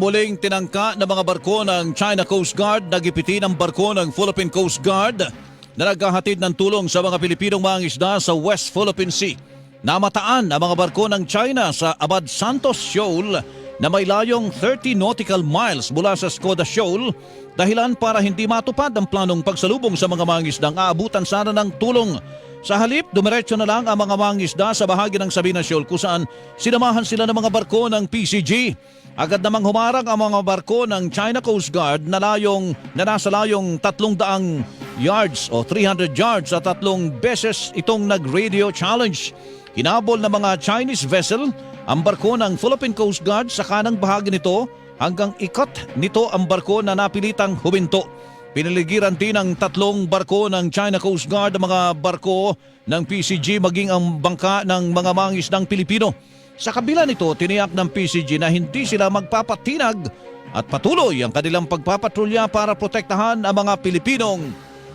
Muling tinangka ng mga barko ng China Coast Guard na gipitin ang barko ng Philippine Coast Guard na naghahatid ng tulong sa mga Pilipinong mangingisda sa West Philippine Sea. Namataan ang mga barko ng China sa Abad Santos Shoal na may layong 30 nautical miles mula sa Skoda Shoal, dahilan para hindi matupad ang planong pagsalubong sa mga mangingisdang aabutan sana ng tulong. Sa halip, dumiretso na lang ang mga mangingisda sa bahagi ng Sabina Shoal kung saan sinamahan sila ng mga barko ng PCG. Agad namang humarang ang mga barko ng China Coast Guard na nasa layong 300 yards o 300 yards at 3 beses itong nag-radio challenge. Hinabol ng mga Chinese vessel ang barko ng Philippine Coast Guard sa kanang bahagi nito hanggang ikot nito ang barko na napilitang huminto. Pinaligiran din ng 3 barko ng China Coast Guard ang mga barko ng PCG maging ang bangka ng mga mangingisdang Pilipino. Sa kabila nito, tiniyak ng PCG na hindi sila magpapatinag at patuloy ang kanilang pagpapatrolya para protektahan ang mga Pilipinong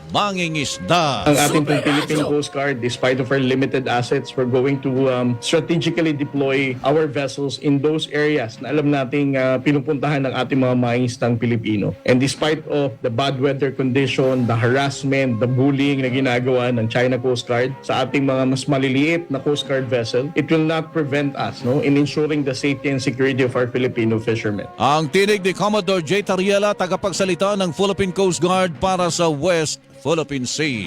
mangingisda. Ang ating pong Philippine Coast Guard, despite of our limited assets, we're going to strategically deploy our vessels in those areas na alam nating pinupuntahan ng ating mga mangingisdang Pilipino. And despite of the bad weather condition, the harassment, the bullying na ginagawa ng China Coast Guard sa ating mga mas maliliit na Coast Guard vessel, it will not prevent us in ensuring the safety and security of our Filipino fishermen. Ang tinig ni Commodore J. Tariela, tagapagsalita ng Philippine Coast Guard para sa West Philippine Sea.